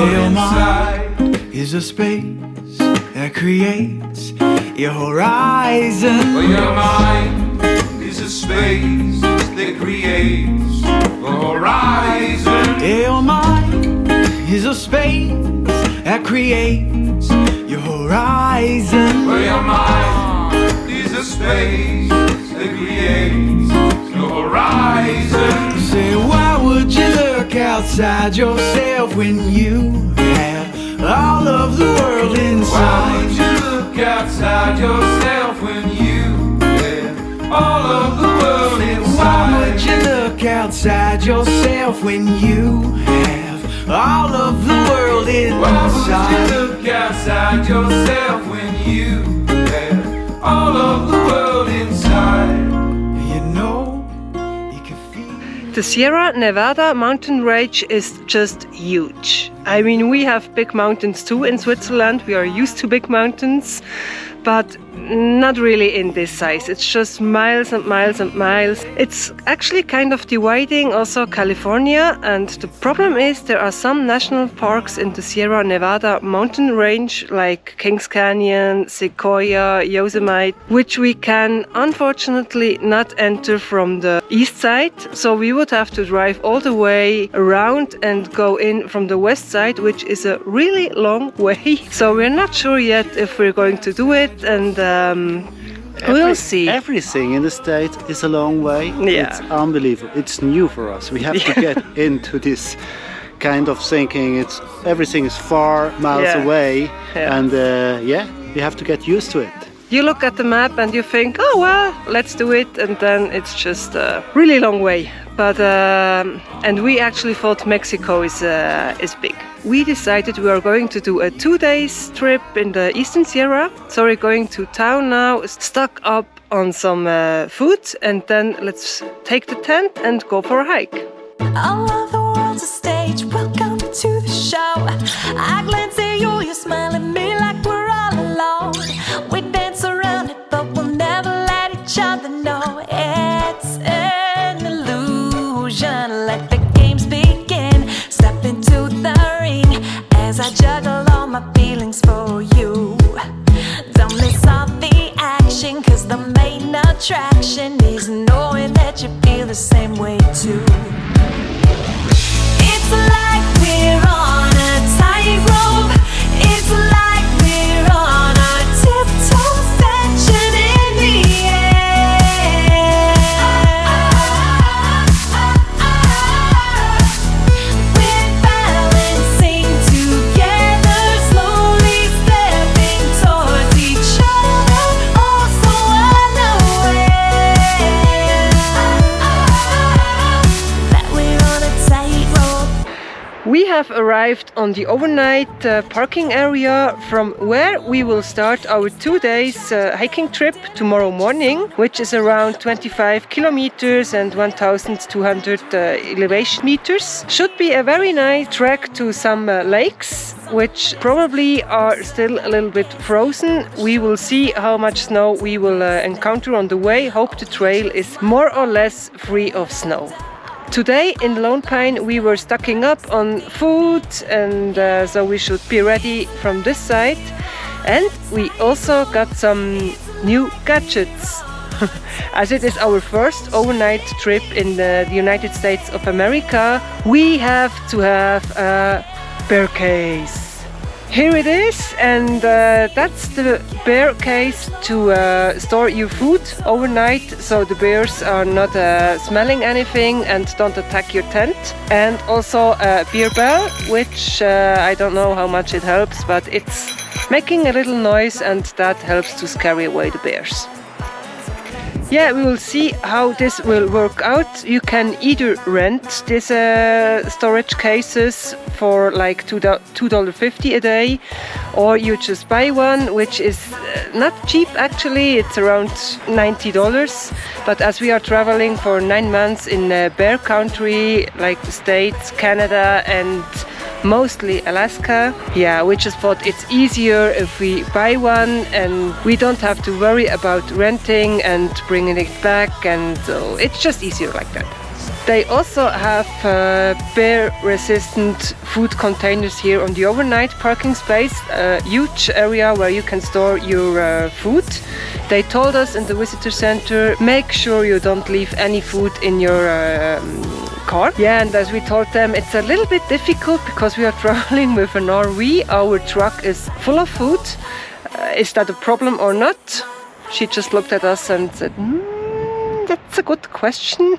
Your mind is a space that creates your horizon. Well, your mind is a space that creates a horizon. Your mind is a space that creates your horizon. Well, your mind is a space that creates your horizon. Say, why would you look outside yourself when you have all of the world Why would inside? you look outside yourself when you have all of the world inside? Why would you look outside yourself when you have all of the world Why would inside? you look outside yourself when you have all of the world inside? You know, you can feel. The Sierra Nevada mountain range is just huge. I mean, we have big mountains too in Switzerland. We are used to big mountains, but not really in this size. It's just miles and miles and miles. It's actually kind of dividing also California, and the problem is there are some national parks in the Sierra Nevada mountain range like Kings Canyon, Sequoia, Yosemite, which we can unfortunately not enter from the east side. So we would have to drive all the way around and go in from the west side, which is a really long way. So we're not sure yet if we're going to do it, and we'll see. Everything in the state is a long way. Yeah. It's unbelievable. It's new for us. We have to get into this kind of thinking. Everything is far miles Yeah. away, Yeah. and we have to get used to it. You look at the map and you think, oh well, let's do it, and then it's just a really long way. But and we actually thought Mexico is big. We decided we are going to do a 2 days trip in the Eastern Sierra. So we're going to town now, stock up on some food, and then let's take the tent and go for a hike. All of the world's a stage, welcome to the show. I glance at you, you smile at me like we're all alone. We dance around it, but we'll never let each other know. It's an illusion, let the games begin. Step into the ring as I juggle all my feelings for you. Don't miss all the action, cause the main attraction is knowing that you feel the same way too. It's like we're on a tightrope. It's like we're on a tiptoe fashion in the air. We're balancing together, slowly stepping towards each other, oh so unaware that we're on a tightrope. We have arrived on the overnight parking area from where we will start our 2 days hiking trip tomorrow morning, which is around 25 kilometers and 1,200 elevation meters. Should be a very nice trek to some lakes, which probably are still a little bit frozen. We will see how much snow we will encounter on the way. Hope the trail is more or less free of snow. Today in Lone Pine we were stocking up on food, and so we should be ready from this side. And we also got some new gadgets. As it is our first overnight trip in the United States of America, we have to have a bear case. Here it is, and that's the bear case to store your food overnight, so the bears are not smelling anything and don't attack your tent. And also a beer bell, which I don't know how much it helps, but it's making a little noise, and that helps to scare away the bears. Yeah, we will see how this will work out. You can either rent these storage cases for like $2.50 a day, or you just buy one, which is not cheap actually. It's around $90. But as we are traveling for 9 months in bear country, like the States, Canada, and mostly Alaska, yeah, we just thought it's easier if we buy one and we don't have to worry about renting and bringing it back, and so it's just easier like that. They also have bear-resistant food containers here on the overnight parking space, a huge area where you can store your food. They told us in the visitor center, make sure you don't leave any food in your car. Yeah, and as we told them, it's a little bit difficult because we are traveling with an RV. Our truck is full of food. Is that a problem or not? She just looked at us and said, that's a good question.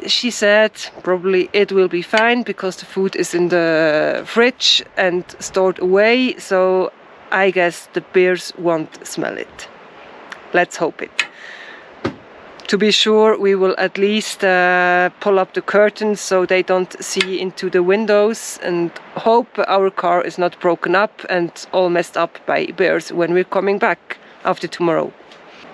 She said probably it will be fine because the food is in the fridge and stored away, so I guess the bears won't smell it. Let's hope it. To be sure, we will at least pull up the curtains so they don't see into the windows, and hope our car is not broken up and all messed up by bears when we're coming back after tomorrow.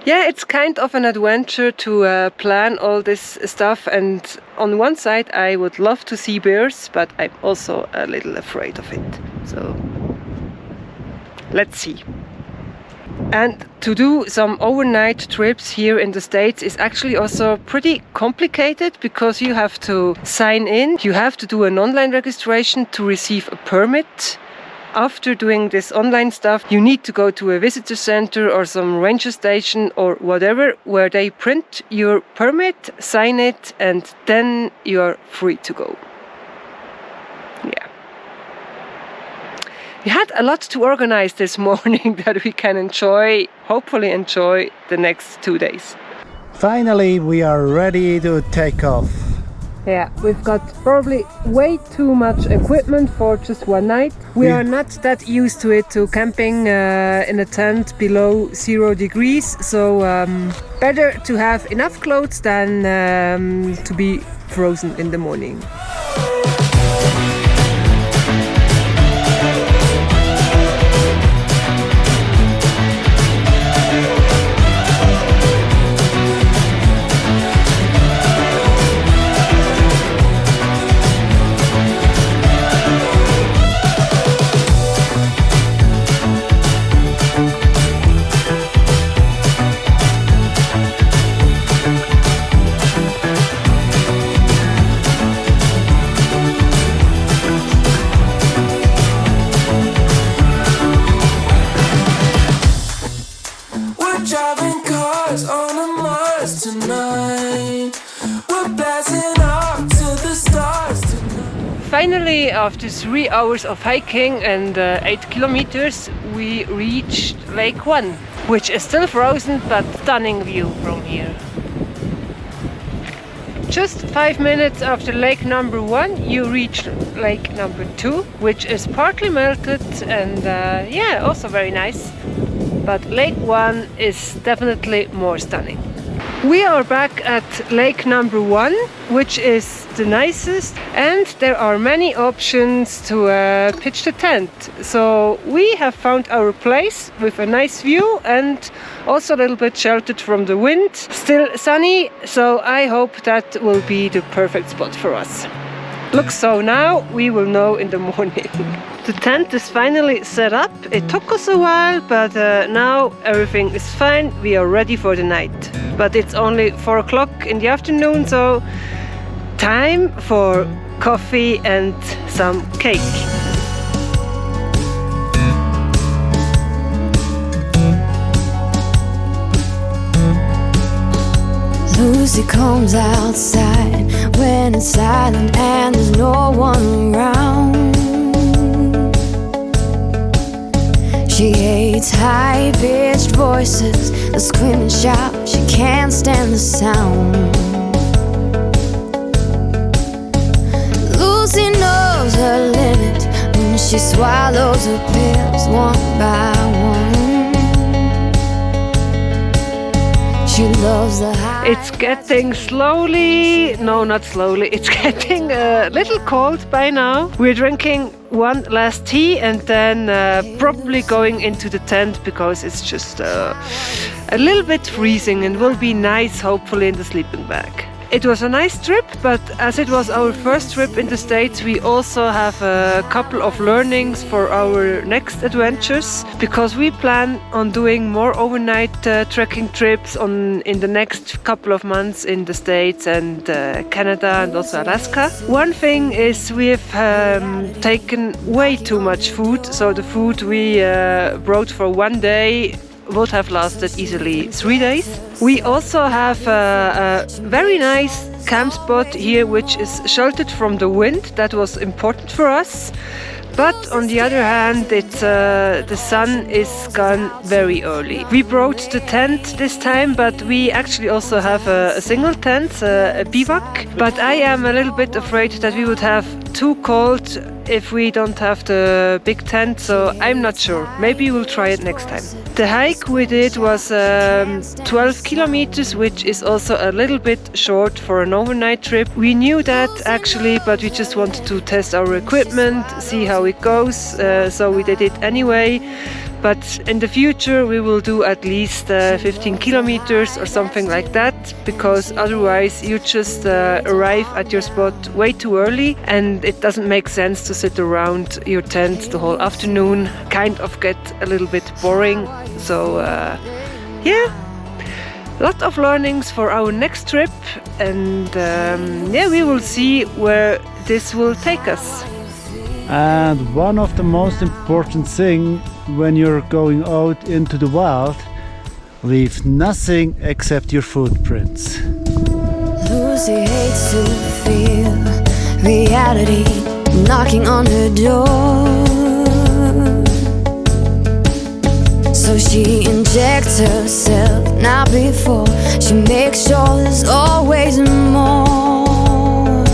Yeah, it's kind of an adventure to plan all this stuff, and on one side I would love to see bears, but I'm also a little afraid of it. So let's see. And to do some overnight trips here in the States is actually also pretty complicated because you have to sign in, you have to do an online registration to receive a permit. After doing this online stuff, you need to go to a visitor center or some ranger station or whatever, where they print your permit, sign it, and then you're free to go. Yeah. We had a lot to organize this morning that we can enjoy, hopefully enjoy the next 2 days. Finally, we are ready to take off. Yeah, we've got probably way too much equipment for just one night. We are not that used to it, to camping in a tent below 0 degrees, so better to have enough clothes than to be frozen in the morning. Driving cars on a Mars tonight. We're blasting off to the stars tonight. Finally, after 3 hours of hiking and 8 kilometers, we reached Lake One, which is still frozen but stunning view from here. Just 5 minutes after lake number 1, you reach lake number 2, which is partly melted and yeah, also very nice. But lake 1 is definitely more stunning. We are back at lake number 1, which is the nicest, and there are many options to pitch the tent. So we have found our place with a nice view and also a little bit sheltered from the wind. Still sunny, so I hope that will be the perfect spot for us. Looks so now, we will know in the morning. The tent is finally set up. It took us a while, but now everything is fine. We are ready for the night. But it's only 4 o'clock in the afternoon, so time for coffee and some cake. Lucy comes outside when it's silent and there's no one around. She hates high-pitched voices that scream and shout. She can't stand the sound. Lucy knows her limit when she swallows her pills one by one. She loves the high. It's getting slowly, no, not slowly, it's getting a little cold by now. We're drinking one last tea and then probably going into the tent because it's just a little bit freezing and will be nice hopefully in the sleeping bag. It was a nice trip, but as it was our first trip in the States, we also have a couple of learnings for our next adventures, because we plan on doing more overnight trekking trips in the next couple of months in the States and Canada and also Alaska. One thing is we have taken way too much food, so the food we brought for one day would have lasted easily 3 days. We also have a very nice camp spot here, which is sheltered from the wind. That was important for us. But on the other hand, the sun is gone very early. We brought the tent this time, but we actually also have a single tent, a bivouac. But I am a little bit afraid that we would have too cold if we don't have the big tent, so I'm not sure. Maybe we'll try it next time. The hike we did was 12 kilometers, which is also a little bit short for an overnight trip. We knew that actually, but we just wanted to test our equipment, see how it goes, so we did it anyway. But in the future we will do at least 15 kilometers or something like that, because otherwise you just arrive at your spot way too early and it doesn't make sense to sit around your tent the whole afternoon. Kind of get a little bit boring. So yeah, lot of learnings for our next trip, and yeah, we will see where this will take us. And one of the most important thing when you're going out into the wild, leave nothing except your footprints. Lucy hates to feel reality knocking on her door, so she injects herself now before she makes sure there's always more.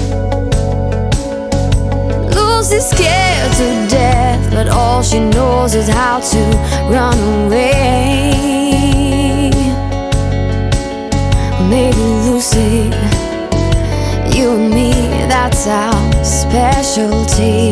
Lucy's scared to death, but all she knows is how to run away. Maybe Lucy, you and me, that's our specialty.